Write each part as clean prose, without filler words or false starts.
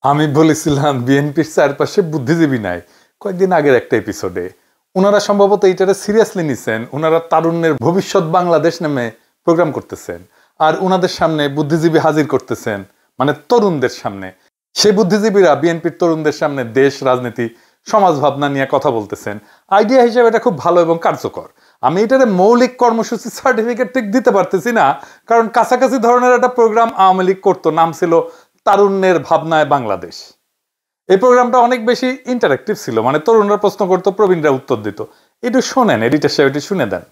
আমি বলেছিলাম বিএনপির চারপাশে বুদ্ধিজীবী নাই কয়েকদিন আগের একটা এপিসোডে। ওনারা সম্ভবত এইটারে সিরিয়াসলি নিছেন। ওনারা তারুণ্যের ভবিষ্যৎ বাংলাদেশ নামে প্রোগ্রাম করতেছেন, আর ওনাদের সামনে বুদ্ধিজীবী হাজির করতেছেন, মানে তরুণদের সামনে। সেই বুদ্ধিজীবীরা বিএনপির তরুণদের সামনে দেশ, রাজনীতি, সমাজ ভাবনা নিয়ে কথা বলতেছেন। আইডিয়া হিসেবে এটা খুব ভালো এবং কার্যকর। আমি এটারে মৌলিক কর্মসূচি সার্টিফিকেট ঠিক দিতে পারতেছি না, কারণ কাছাকাছি ধরনের একটা প্রোগ্রাম আওয়ামী লীগ করতো, নাম ছিল তারুণ্যের ভাবনায় বাংলাদেশ। এই প্রোগ্রামটা অনেক বেশি ইন্টারেক্টিভ ছিল, মানে তরুণরা প্রশ্ন করতো, প্রবীণরা উত্তর দিত। একটু শোনেন, এডিটর সাহেব একটু শুনে দেন।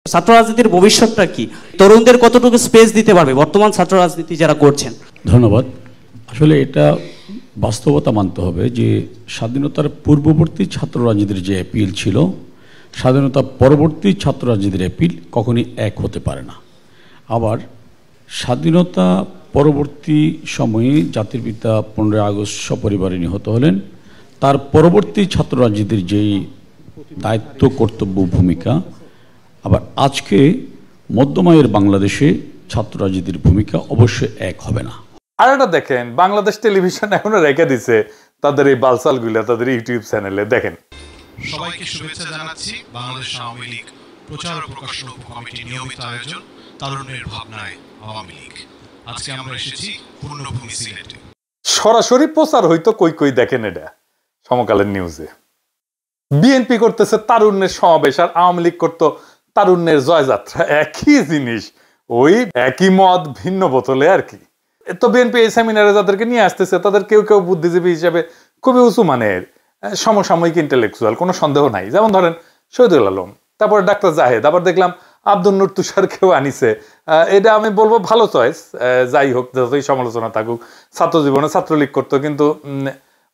ছাত্র রাজনীতির ভবিষ্যৎটা কি, তরুণদের কতটুকু স্পেস দিতে পারবে বর্তমান ছাত্র রাজনীতি যারা করছেন? ধন্যবাদ। আসলে এটা বাস্তবতা মানতে হবে যে স্বাধীনতার পূর্ববর্তী ছাত্র রাজনীতির যে অ্যাপিল ছিল, স্বাধীনতা পরবর্তী ছাত্র রাজনীতির অ্যাপিল কখনই এক হতে পারে না। আবার স্বাধীনতা পরবর্তী সময়ে জাতির পিতা 15 আগস্ট সপরিবারে নিহত হলেন, তার পরবর্তী ছাত্র রাজনীতির যেই দায়িত্ব, কর্তব্য, ভূমিকা, আবার আজকে মধ্যমায়ের বাংলাদেশে ছাত্র রাজনীতির ভূমিকা অবশ্যই এক হবে না। আর এটা দেখেন, বাংলাদেশ টেলিভিশন এখনো রেখে দিছে তাদের এই বালসালগুলা তাদের ইউটিউব চ্যানেলে। দেখেন, সবাইকে শুভেচ্ছা জানাচ্ছি। বাংলাদেশ আওয়ামী লীগ প্রচার ও প্রকাশনা উপকমিটির নিয়মিত আয়োজন তারুণ্যের ভাবনায় আওয়ামী লীগ। আজকে আমরা এসেছি পূর্ণভূমি সিলেটে। সরাসরি প্রচার হইতো কই কই, দেখেন এটা সমকালের নিউজে। বিএনপি করতেছে তারুণ্যের সমাবেশ, আর আওয়ামী লীগ করতো তারুণ্যের জয়যাত্রা। একই জিনিস, ওই একই মদ ভিন্ন বোতলে আর কি। তো বিএনপি এই সেমিনারে যাদেরকে নিয়ে আসতেছে তাদের কেউ কেউ বুদ্ধিজীবী হিসেবে খুবই উঁচু মানের, সমসাময়িক ইন্টেলেকচুয়াল, কোনো সন্দেহ নাই। যেমন ধরেন শহীদুল আলম, তারপরে ডাক্তার জাহেদ, আবার দেখলাম আব্দুল নূর তুষারকেও আনিছে। এটা আমি বলবো ভালো চয়েস। যাই হোক, যতই সমালোচনা থাকুক, ছাত্র জীবনে ছাত্রলীগ করতো, কিন্তু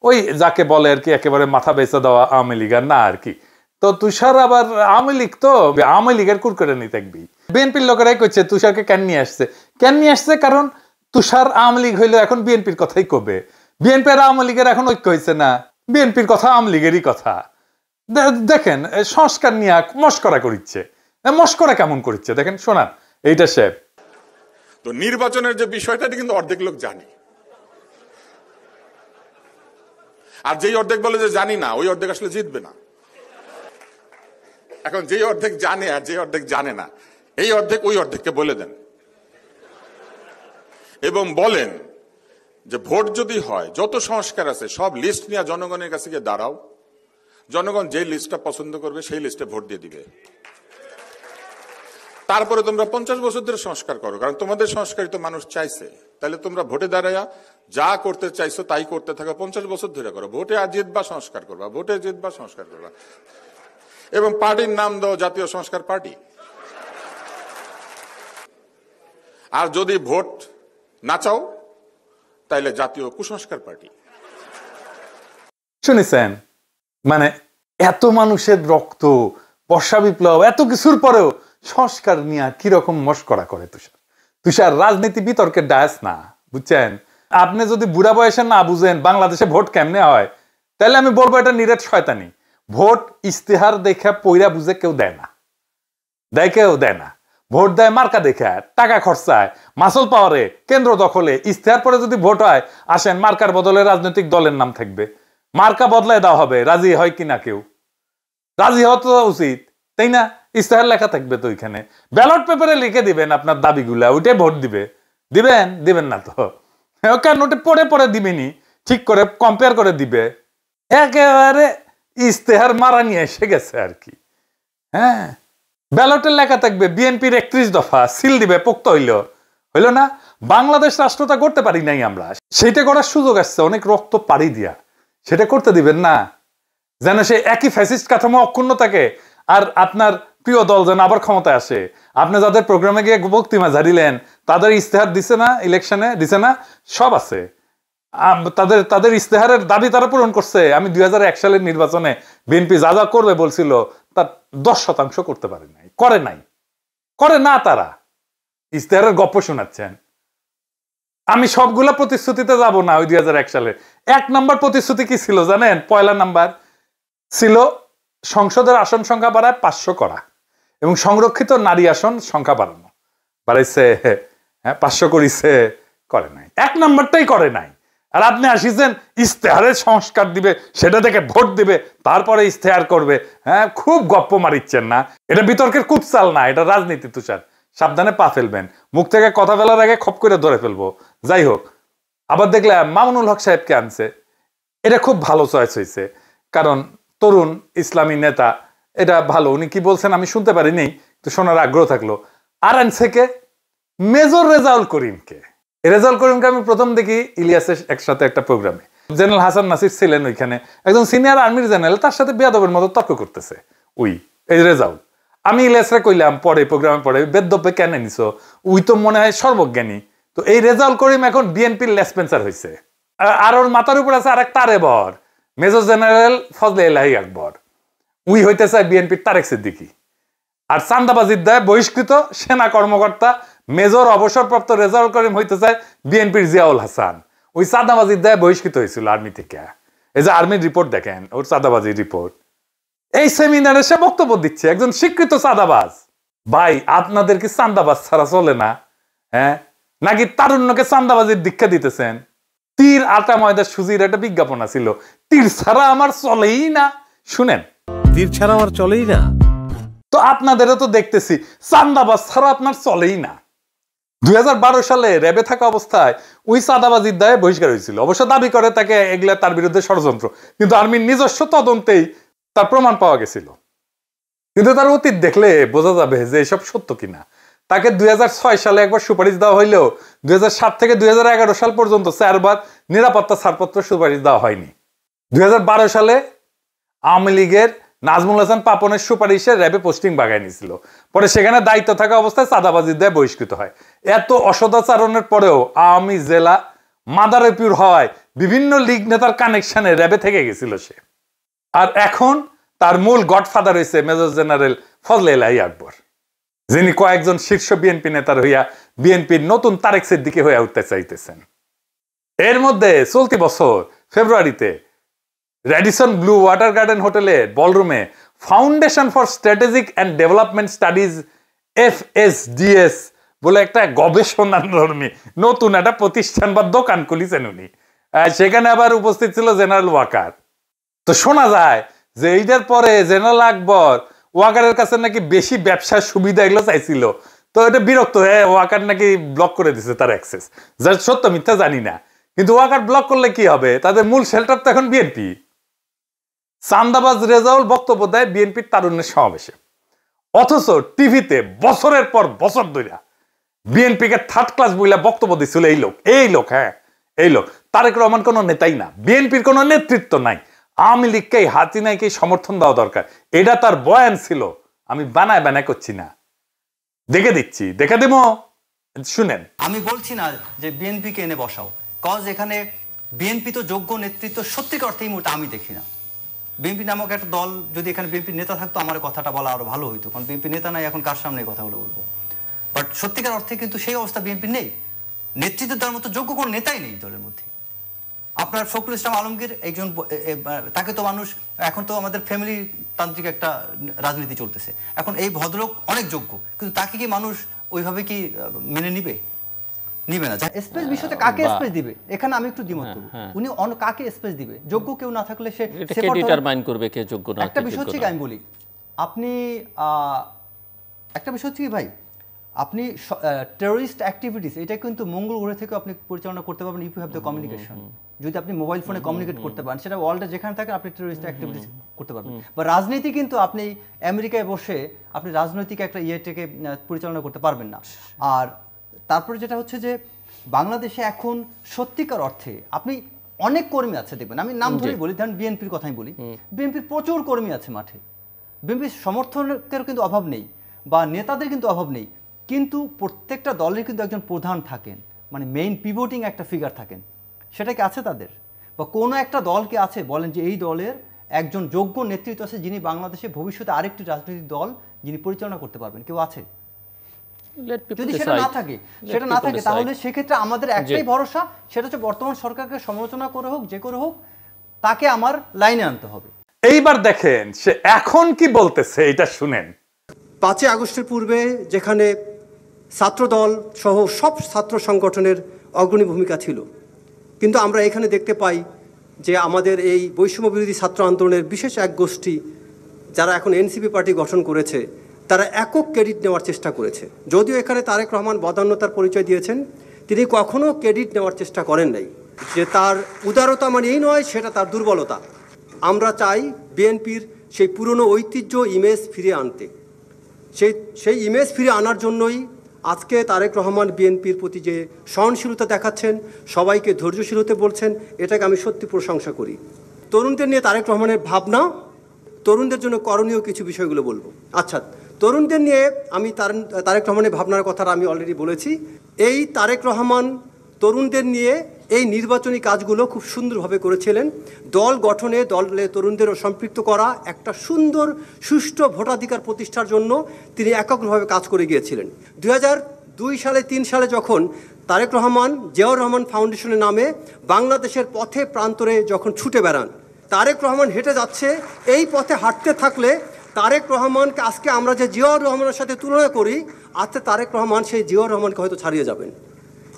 ওই যাকে বলে আর কি একেবারে মাথা বেঁচে দেওয়া আওয়ামী লীগ আর না আর কি। তো তুষার আবার আওয়ামী লীগ, তো আওয়ামী লীগের কুরকুরে নি থাকবি। বিএনপির লোকেরাই করছে তুষারকে কেন নিয়ে আসছে, কারণ তুষার আওয়ামী লীগ হইলো এখন বিএনপির কথাই কবে। বিএনপি আর আওয়ামী লীগের এখন ঐক্য হয়েছে না, বিএনপির কথা আওয়ামী লীগেরই কথা। দেখেন সংস্কার নিয়ে মস্করা করিচ্ছে। মস্করা কেমন করিচ্ছে দেখেন, শোনান এইটা সে। তো নির্বাচনের যে বিষয়টা কিন্তু অর্ধেক লোক জানে, আর যেই অর্ধেক বলে যে জানি না, ওই অর্ধেক আসলে জিতবে না। এখন যেই অর্ধেক জানে আর যে অর্ধেক জানে না, এই অর্ধেক ওই অর্ধেককে বলে দেন এবং বলেন যে ভোট যদি হয়, যত সংস্কার আছে সব লিস্ট নিয়ে জনগণের কাছে গিয়ে দাঁড়াও, জনগণ যে লিস্টটা পছন্দ করবে সেই লিস্টে ভোট দিয়ে দিবে। তারপরে তোমরা 50 বছর ধরে সংস্কার করো, কারণ তোমাদের সংস্কারই তো মানুষ চাইছে। তাহলে তোমরা ভোটে দাঁড়াইয়া যা করতে চাইছো তাই করতে থাকো, 50 বছর ধরে করো। ভোটে আর জিতবা সংস্কার করবা, ভোটে জিতবা সংস্কার করবা, এবং পার্টির নাম দাও জাতীয় সংস্কার পার্টি। আর যদি ভোট না চাও তাইলে জাতীয় কুসংস্কার পার্টি। শুনেছেন, মানে এত মানুষের রক্ত, বর্ষা বিপ্লব, এত কিছুর পরেও সংস্কার নিয়ে কিরকম মস্করা করে তুষার। রাজনীতি বিতর্কের ডায়াস না, বুঝছেন? আপনি যদি বুড়া বয়সে না বুঝেন বাংলাদেশে ভোট কেমনে হয়, তাহলে আমি বলবো এটা নিরেট শয়তানি। ভোট ইস্তেহার দেখে পইরা বুঝে কেউ দেয় না, কেউ দেয় না। ভোট দেয় মার্কা দেখে, টাকা খরচায়, মাসল পাওয়ারে, কেন্দ্র দখলে। ইস্তেহার পরে যদি ভোট হয়, আসেন মার্কার বদলে রাজনৈতিক দলের নাম থাকবে, মার্কা বদলায় দেওয়া হবে। রাজি হয় কিনা কেউ? রাজি হওয়া তো উচিত, তাই না? ইস্তেহার লেখা থাকবে তো ওইখানে, ব্যালট পেপারে লিখে দিবেন আপনার দাবিগুলা, ওইটাই ভোট দিবেন না তো কেন? ওটা পড়ে পড়ে দিবেনি, ঠিক করে কম্পেয়ার করে দিবে। একেবারে ইস্তেহার মারা নিয়ে এসে গেছে আর কি। হ্যাঁ, ব্যালটের লেখা থাকবে বিএনপির 31 দফা, সিল দিবে, পোক্ত হইল না। বাংলাদেশ রাষ্ট্রটা করতে পারি নাই আমরা, সেটা করার সুযোগ আসছে অনেক রক্ত পাড়ি দিয়া, সেটা করতে দিবেন না, যেন সে একই ফ্যাসিস্ট কাঠামো অক্ষুণ্ণ থাকে, আর আপনার প্রিয় দল যেন আবার ক্ষমতায় আসে। আপনি যাদের প্রোগ্রামে গিয়ে বক্তৃতা ঝাড়িলেন, তাদের ইস্তেহার দিছে না, ইলেকশনে দিছে না, সব আছে তাদের ইস্তেহারের দাবি তারা পূরণ করছে। আমি 2001 সালের নির্বাচনে বিএনপি যা যা করবে বলছিল তার 10% করতে পারে নাই, করে না। তারা ইস্তেহারের গপ্প শোনাচ্ছেন। আমি সবগুলা প্রতিশ্রুতিতে যাব না। ওই 2001 সালে 1 নম্বর প্রতিশ্রুতি কি ছিল জানেন? পয়লা নাম্বার ছিল সংসদের আসন সংখ্যা বাড়ায় 500 করা, এবং সংরক্ষিত নারী আসন সংখ্যা বাড়াইছে। হ্যাঁ, 500 করিছে, করে নাই। 1 নম্বরটাই করে নাই। আর আপনি আসিছেন ইস্তেহারের সংস্কার দিবে, সেটা থেকে ভোট দিবে, তারপরে ইস্তেহার করবে। হ্যাঁ, খুব গপ্প মারিচ্ছেন না, এটা বিতর্কের কুৎসাল না, এটা রাজনীতি। তুষার, সাবধানে পা ফেলবেন, মুখ থেকে কথা ফেলার আগে খপ করে ধরে ফেলবো। যাই হোক, আবার দেখলাম মামুনুল হক সাহেবকে আনছে, এটা খুব ভালো চয়েস হয়েছে, কারণ তরুণ ইসলামী নেতা, এটা ভালো। উনি কি বলছেন আমি শুনতে পারিনি, তো শোনার আগ্রহ থাকলো। আর আনছে কে? মেজর রেজাউল করিমকে। রেজাউল করিমকে আমি প্রথম দেখি ইলিয়াসের একসাথে একটা প্রোগ্রামে, জেনারেল হাসান নাসির ছিলেন ওইখানে, একজন সিনিয়র আর্মির জেনারেল, তার সাথে বেয়াদবের মতো তর্ক করতেছে এই রেজাউল। আমি ইলিয়াসরে কইলাম পরে প্রোগ্রামে, পরে বেদ্যপে কেন নিছো, উই তো মনে হয় সর্বজ্ঞানী। তো এই রেজাউল করিম এখন বিএনপির লেসপেন্সার হয়েছে, আর ওর মাথার উপর আছে আর এক তারেবর, মেজর জেনারেল ফজলে এলাহি আকবর। উই হইতে চায় বিএনপির তারেক সিদ্দিকী। আর চান্দাবাজির দায়ে বহিষ্কৃত সেনা কর্মকর্তা মেজর অবসরপ্রাপ্ত রেজাউল করিম হইতে চায় বিএনপির জিয়াউল হাসান। ওই চাঁদাবাজির দায়ে বহিষ্কৃত হয়েছিল আর্মি থেকে। এই যে আর্মির রিপোর্ট দেখেন, ওর চাঁদাবাজির রিপোর্ট। এই সেমিনারে সে বক্তব্য দিচ্ছে, একজন স্বীকৃত চাঁদাবাজ। ভাই, আপনাদের কি চাঁদাবাজ ছাড়া চলে না? হ্যাঁ, নাকি তারুণ্যকে চাঁদাবাজির দীক্ষা দিতেছেন? তীর আটা ময়দা সুজির একটা বিজ্ঞাপন ছিল, তীর ছাড়া আমার চলেই না। শুনেন, তীর ছাড়া আমার চলেই না। তো আপনাদেরও তো দেখতেছি চাঁদাবাজ ছাড়া আপনার চলেই না। 2012 সালে র্যাবে থাকা অবস্থায় ওই চাঁদাবাজির দায়ে বহিষ্কার হয়েছিল। অবশ্য দাবি করে তাকে এগুলা তার বিরুদ্ধে ষড়যন্ত্র, কিন্তু আর্মির নিজস্ব তদন্তেই তার প্রমাণ পাওয়া গেছিল। কিন্তু তার অতীত দেখলে বোঝা যাবে যে এসব সত্য কিনা। তাকে 2006 সালে একবার সুপারিশ দেওয়া হইলেও 2007 থেকে 2011 সাল পর্যন্ত 4 বার নিরাপত্তা ছাড়পত্র সুপারিশ দেওয়া হয়নি। 2012 সালে আওয়ামী লীগের নাজমুল হাসান পাপনের সুপারিশে র্যাবে পোস্টিং বাগায় নিয়েছিল, পরে সেখানে দায়িত্ব থাকা অবস্থায় চাঁদাবাজির দায়ে বহিষ্কৃত হয়। এত অসদাচরণের পরেও আওয়ামী জেলা মাদারীপুর হয় বিভিন্ন লীগ নেতার কানেকশনে র্যাবে থেকে গেছিল সে। আর এখন তার মূল গডফাদার হয়েছে মেজর জেনারেল ফজলে এলাহি আকবর, যিনি কয়েকজন শীর্ষ বিএনপি নেতার হইয়া বিএনপির নতুন তারেক সিদ্দিকী হয়ে উঠতে চাইতেছেন। এর মধ্যে চলতি বছর ফেব্রুয়ারিতে রেডিসন ব্লু ওয়াটার গার্ডেন হোটেলের বলরুমে foundation for strategic and development studies FSDS বলে একটা গবেষণাধর্মী নতুন একটা প্রতিষ্ঠান বা দোকান খুলিছেন উনি। সেখানে আবার উপস্থিত ছিল জেনারেল ওয়াকার। তো শোনা যায় যে এইটার পরে জেনারেল আকবর ওয়াকারের কাছে নাকি বেশি ব্যবসার সুবিধা এগুলো চাইছিল। তো এটা বিরক্ত হয়ে ওয়াকার নাকি ব্লক করে দিছে তার অ্যাক্সেস, যার সত্য মিথ্যা জানি না। কিন্তু ওয়াকার ব্লক করলে কি হবে, তাদের মূল শেল্টার তো এখন বিএনপি। চান্দাবাজ রেজাউল বক্তব্য দেয় বিএনপির তারুণ্যের সমাবেশে, অথচ টিভিতে বছরের পর বছর ধরে বিএনপিকে থার্ড ক্লাস বইলা বক্তব্য দিচ্ছিল এই লোক তারেক রহমান কোনো নেতাই না, বিএনপির কোনো নেতৃত্ব নাই, আওয়ামী লীগকে হাসিনাকে সমর্থন দেওয়া দরকার, এটা তার বয়ান ছিল। আমি বানায় করছি না, দেখে দেবো, শুনেন। আমি বলছি না যে বিএনপিকে এনে বসাও, কজ এখানে বিএনপি তো যোগ্য নেতৃত্ব সত্যিকার অর্থে এই মুহূর্তে আমি দেখি না। বিএনপি নামক একটা দল যদি এখানে বিএনপির নেতা থাকতো আমার কথাটা বলা আরো ভালো হইতো, কারণ বিএনপি নেতা নাই, এখন কার সামনে কথাগুলো বলবো। বাট সত্যিকার অর্থে কিন্তু সেই অবস্থা বিএনপি নেই, নেতৃত্ব দেওয়ার মতো যোগ্য কোনো নেতাই নেই দলের মধ্যে। আপনার ফখরুল ইসলাম আলমগীর একজন, তাকে তো মানুষ, এখন তো আমাদের ফ্যামিলি তান্ত্রিক একটা রাজনীতি চলতেছে, এখন এই ভদ্রলোক অনেক যোগ্য, কিন্তু তাকে কি মানুষ ওইভাবে কি মেনে নিবে না। স্পেস বিষয়তে কাকে স্পেস দিবে, এখানে আমি একটু দ্বিমত করব। উনি কাকে স্পেস দিবে? যোগ্য কেউ না থাকলে সে ডিটারমাইন করবে কে যোগ্য না। একটা বিষয় হচ্ছে কি, আমি বলি, আপনি একটা বিষয় হচ্ছে কি ভাই, আপনি টেররিস্ট অ্যাক্টিভিটিস এটা কিন্তু মঙ্গল গ্রহ থেকে আপনি পরিচালনা করতে পারবেন if you have the communication. যদি আপনি মোবাইল ফোনে কমিউনিকেট করতে পারেন, সেটা ওয়ার্ল্ডে যেখানে থাকেন আপনি টেররিস্ট অ্যাক্টিভিটিস করতে পারবেন। বা রাজনীতি কিন্তু আপনি আমেরিকায় বসে আপনি রাজনৈতিক একটা ইয়েটাকে পরিচালনা করতে পারবেন না। আর তারপরে যেটা হচ্ছে যে বাংলাদেশে এখন সত্যিকার অর্থে আপনি অনেক কর্মী আছে দেখবেন, আমি নাম ধরেই বলি, ধরেন বিএনপির কথাই বলি, বিএনপির প্রচুর কর্মী আছে মাঠে, বিএনপির সমর্থকের কিন্তু অভাব নেই বা নেতাদের কিন্তু অভাব নেই, কিন্তু প্রত্যেকটা দলের কিন্তু একজন প্রধান থাকেন, মানে মেইন পিভটিং একটা ফিগার থাকেন, সেটা কি আছে তাদের? বা কোনো একটা দলকে আছে বলেন যে এই দলের একজন যোগ্য নেতৃত্ব আছে যিনি বাংলাদেশে ভবিষ্যতে আরেকটি রাজনৈতিক দল যিনি পরিচালনা করতে পারবেন, কেউ আছে? যদি সেটা না থাকে তাহলে সেক্ষেত্রে আমাদের একটাই ভরসা, সেটা হচ্ছে বর্তমান সরকারকে সমালোচনা করে হোক যে করে হোক তাকে আমার লাইনে আনতে হবে। এইবার দেখেন সে এখন কি বলতেছে, এটা শুনেন। 5 আগস্টের পূর্বে যেখানে ছাত্রদল সহ সব ছাত্র সংগঠনের অগ্রণী ভূমিকা ছিল, কিন্তু আমরা এখানে দেখতে পাই যে আমাদের এই বৈষম্য বিরোধী ছাত্র আন্দোলনের বিশেষ এক গোষ্ঠী যারা এখন এনসিপি পার্টি গঠন করেছে তারা একক ক্রেডিট নেওয়ার চেষ্টা করেছে। যদিও এখানে তারেক রহমান বদান্যতার পরিচয় দিয়েছেন, তিনি কখনো ক্রেডিট নেওয়ার চেষ্টা করেন নাই। যে তার উদারতা মানে এই নয়, সেটা তার দুর্বলতা। আমরা চাই বিএনপির সেই পুরনো ঐতিহ্য ইমেজ ফিরিয়ে আনতে। সেই ইমেজ ফিরে আনার জন্যই আজকে তারেক রহমান বিএনপির প্রতি যে সহনশীলতা দেখাচ্ছেন, সবাইকে ধৈর্যশীল হতে বলছেন, এটাকে আমি সত্যি প্রশংসা করি। তরুণদের নিয়ে তারেক রহমানের ভাবনা, তরুণদের জন্য করণীয় কিছু বিষয়গুলো বলবো। আচ্ছা, তরুণদের নিয়ে আমি তারেক রহমানের ভাবনার কথাটা আমি অলরেডি বলেছি। এই তারেক রহমান তরুণদের নিয়ে এই নির্বাচনী কাজগুলো খুব সুন্দরভাবে করেছিলেন। দল গঠনে দলে তরুণদেরও সম্পৃক্ত করা, একটা সুন্দর সুষ্ঠু ভোটাধিকার প্রতিষ্ঠার জন্য তিনি এককভাবে কাজ করে গিয়েছিলেন। 2002 সালে 3 সালে যখন তারেক রহমান জিয়াউর রহমান ফাউন্ডেশনের নামে বাংলাদেশের পথে প্রান্তরে যখন ছুটে বেড়ান, তারেক রহমান হেঁটে যাচ্ছে, এই পথে হাঁটতে থাকলে তারেক রহমানকে আজকে আমরা যে জিয়াউর রহমানের সাথে তুলনা করি, আজকে তারেক রহমান সেই জিয়াউর রহমানকে হয়তো ছাড়িয়ে যাবেন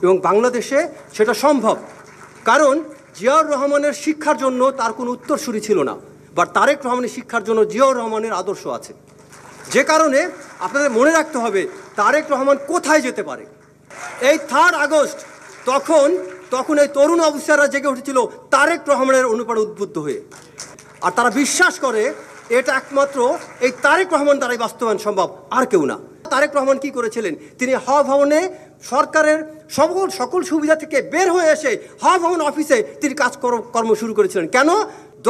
এবং বাংলাদেশে সেটা সম্ভব। কারণ জিয়াউর রহমানের শিক্ষার জন্য তার কোনো উত্তরসূরি ছিল না, বাট তারেক রহমানের শিক্ষার জন্য জিয়াউর রহমানের আদর্শ আছে। যে কারণে আপনাদের মনে রাখতে হবে তারেক রহমান কোথায় যেতে পারে। এই 3 আগস্ট তখন এই তরুণ অফিসাররা জেগে উঠেছিল তারেক রহমানের অনুপ্রেরণায় উদ্বুদ্ধ হয়ে, আর তারা বিশ্বাস করে এটা একমাত্র এই তারেক রহমান দ্বারাই বাস্তবায়ন সম্ভব, আর কেউ না। তারেক রহমান কি করেছিলেন? তিনি হওয়া ভবনে সরকারের সকল সুবিধা থেকে বের হয়ে এসে হওয়া ভবন অফিসে তিনি কাজকর্ম শুরু করেছিলেন। কেন?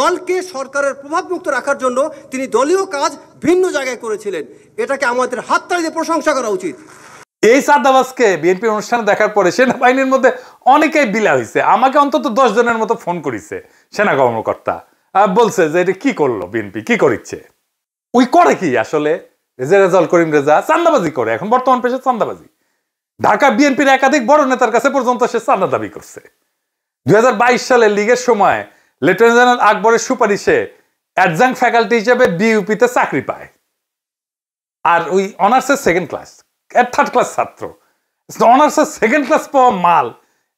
দলকে সরকারের প্রভাবমুক্ত রাখার জন্য তিনি দলীয় কাজ ভিন্ন জায়গায় করেছিলেন। এটাকে আমাদের হাততালি দিয়ে প্রশংসা করা উচিত। এই চাঁদাবাজকে বিএনপির অনুষ্ঠানে দেখার পরে সেনাবাহিনীর মধ্যে অনেকেই বিলা হয়েছে। আমাকে অন্তত 10 জনের মতো ফোন করেছে সেনা কর্মকর্তা, বলছে যে এটা কি করলো বিএনপি, কি করিচ্ছে, ওই করে কি আসলে রেজাউল করিম রেজা চাঁদাবাজি করে, এখন বর্তমান পেশা চাঁদাবাজি। ঢাকা বিএনপির একাধিক বড় নেতার কাছে পর্যন্ত সে চাঁদা দাবি করছে। 2022 সালে লীগের সময় লেফটেন্যান্ট জেনারেল আকবরের সুপারিশে অ্যাডজাঙ্ক ফ্যাকাল্টি হিসেবে বিইউপিতে চাকরি পায়, আর ওই অনার্সের 2nd ক্লাস 3rd ক্লাস ছাত্র, অনার্সের 2nd ক্লাস পাওয়া মাল,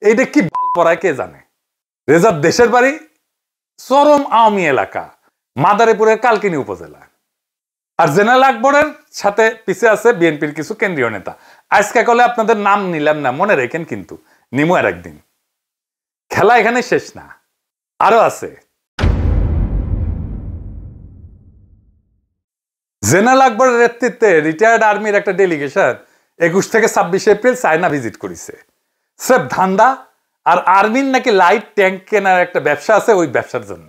এইটা কি পড়ায় কে জানে। রেজার দেশের বাড়ি চরম আওয়ামী এলাকা, মাদারীপুরের কালকিনি উপজেলা। আর জেনারেল আকবরের সাথে পিছিয়ে আছে বিএনপির কিছু কেন্দ্রীয় নেতা। আজকে কলে আপনাদের নাম নিলাম না, মনে রেখেন কিন্তু, নিমু আর একদিন। খেলা এখানে শেষ না, আরো আছে। জেনারেল আকবরের নেতৃত্বে রিটায়ার্ড আর্মির একটা ডেলিগেশন 21 থেকে 26 এপ্রিল চায়না ভিজিট করেছে। স্রেফ ধান্দা, আর আর্মির নাকি লাইট ট্যাঙ্ক কেনার একটা ব্যবসা আছে, ওই ব্যবসার জন্য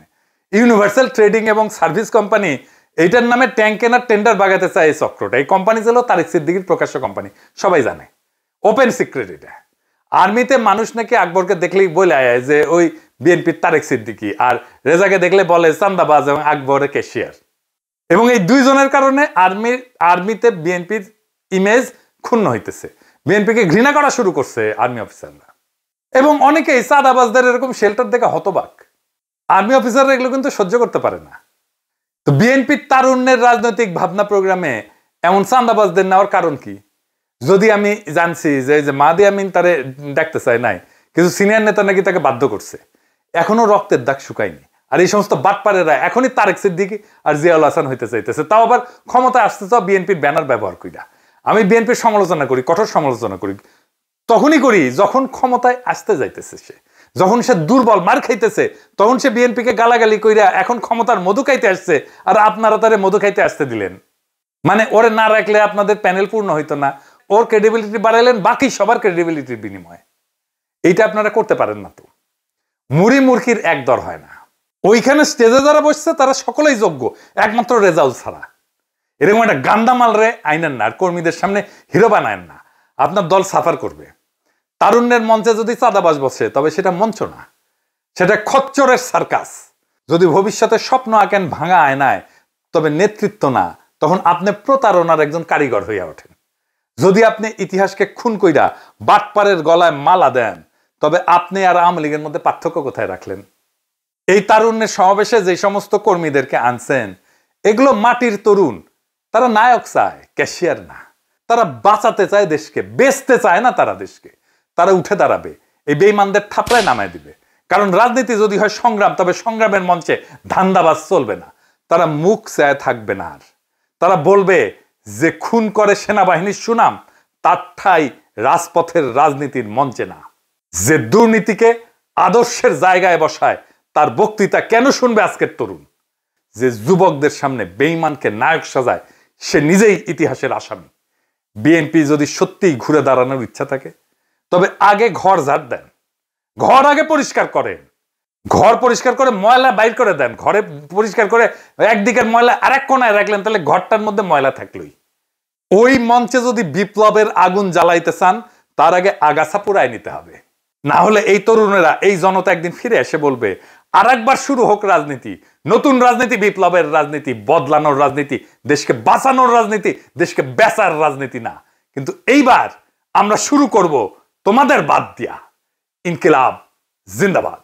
ইউনিভার্সাল ট্রেডিং এবং সার্ভিস কোম্পানি এইটার নামে ট্যাঙ্ক কেনার টেন্ডার বাগাতে চায় এই চক্রটা। এই কোম্পানি ছিল তারেক সিদ্দিকীর প্রকাশ্য কোম্পানি, সবাই জানে, ওপেন সিক্রেট এটা। আর্মিতে মানুষ নাকি আকবরকে দেখলেই বলে আয় যে ওই বিএনপির তারেক সিদ্দিকী, আর রেজাকে দেখলে বলে চান্দাবাজ এবং আকবরের ক্যাশিয়ার। এবং এই 2 জনের কারণে আর্মিতে বিএনপির ইমেজ ক্ষুণ্ণ হইতেছে, বিএনপিকে ঘৃণা করা শুরু করছে আর্মি অফিসাররা। এবং অনেকেই চাঁদাবাজদের এরকম শেল্টার দেখে হতবাক। আর্মি অফিসাররা এগুলো কিন্তু সহ্য করতে পারে না। তো বিএনপির তারুণ্যের রাজনৈতিক ভাবনা প্রোগ্রামে এমন চাঁদাবাজদের নেওয়ার কারণ কি? যদি আমি জানছি যে মাহদি আমিন তারে ডাকতে চায় নাই, কিছু সিনিয়র নেতা নাকি তাকে বাধ্য করছে, এখনো রক্তের দাগ শুকায়নি। আর এই সমস্ত বাটপারেরা এখনই তারেক সিদ্দিকী আর জিয়াউল হাসান হইতে চাইতেছে, তাও আবার ক্ষমতায় আসতে চাও বিএনপির ব্যানার ব্যবহার কইরা। আমি বিএনপির সমালোচনা করি, কঠোর সমালোচনা করি, তখনই করি যখন ক্ষমতায় আসতে যাইতেছে সে, যখন সে দুর্বল মার খাইতেছে, তখন সে বিএনপিকে গালাগালি কইরা এখন ক্ষমতার মধু খাইতে আসছে, আর আপনারা তারে মধু খাইতে আসতে দিলেন। মানে ওরে না রাখলে আপনাদের প্যানেল পূর্ণ হইতো না, ওর ক্রেডিবিলিটি বাড়াইলেন বাকি সবার ক্রেডিবিলিটির বিনিময়ে। এইটা আপনারা করতে পারেন না। তো মুড়ি মুরখির এক দর হয় না। ওইখানে স্টেজে যারা বসছে তারা সকলেই যোগ্য, একমাত্র রেজাউল ছাড়া। এরকম একটা গান্দা মাল রে আইনেন না, আর কর্মীদের সামনে হিরো বানায়েন না, আপনার দল সাফার করবে। তারুণ্যের মঞ্চে যদি চাঁদাবাজ বসে তবে সেটা মঞ্চ না, সেটা খচ্চরের সার্কাস। যদি ভবিষ্যতে স্বপ্ন আঁকেন ভাঙা আয়নায়, তবে নেতৃত্ব না, তখন আপনি প্রতারণার একজন কারিগর হইয়া ওঠেন। যদি আপনি ইতিহাসকে খুন কইরা বাটপারের গলায় মালা দেন, তবে আপনি আর আওয়ামী লীগের মধ্যে পার্থক্য কোথায় রাখলেন? এই তারুণ্যের সমাবেশে যে সমস্ত কর্মীদেরকে আনছেন, এগুলো মাটির তরুণ, তারা নায়ক চায়, ক্যাশিয়ার না। তারা বাঁচাতে চায় দেশকে, বেচতে চায় না তারা দেশকে। তারা উঠে দাঁড়াবে, এই বেঈমানদের থাপড়ায় নামায় দিবে। কারণ রাজনীতি যদি হয় সংগ্রাম, তবে সংগ্রামের মঞ্চে ধান্দাবাজ চলবে না। তারা মুখ চায় থাকবে না, আর তারা বলবে যে খুন করে সেনাবাহিনীর সুনাম, তার ঠাঁই রাজপথের রাজনীতির মঞ্চে না। যে দুর্নীতিকে আদর্শের জায়গায় বসায়, তার বক্তৃতা কেন শুনবে আজকের তরুণ? যে যুবকদের সামনে বেঈমানকে নায়ক সাজায়, সে নিজেই ইতিহাসের আসামি। বিএনপি যদি সত্যিই ঘুরে দাঁড়ানোর ইচ্ছা থাকে, তবে আগে ঘর ঝাড় দেন, ঘর আগে পরিষ্কার করেন, ঘর পরিষ্কার করে ময়লা বাইর করে দেন। ঘরে পরিষ্কার করে একদিকের ময়লা আরেক কোনায় রাখলেন, তাহলে ঘরটার মধ্যে ময়লা থাকলোই। ওই মঞ্চে যদি বিপ্লবের আগুন জ্বালাইতে চান, তার আগে আগাছা পুরাই নিতে হবে। না হলে এই তরুণেরা, এই জনতা একদিন ফিরে এসে বলবে, আর একবার শুরু হোক রাজনীতি, নতুন রাজনীতি, বিপ্লবের রাজনীতি, বদলানোর রাজনীতি, দেশকে বাঁচানোর রাজনীতি, দেশকে বেচার রাজনীতি না। কিন্তু এইবার আমরা শুরু করব তোমাদের বাদ দিয়া। ইনকিলাব জিন্দাবাদ।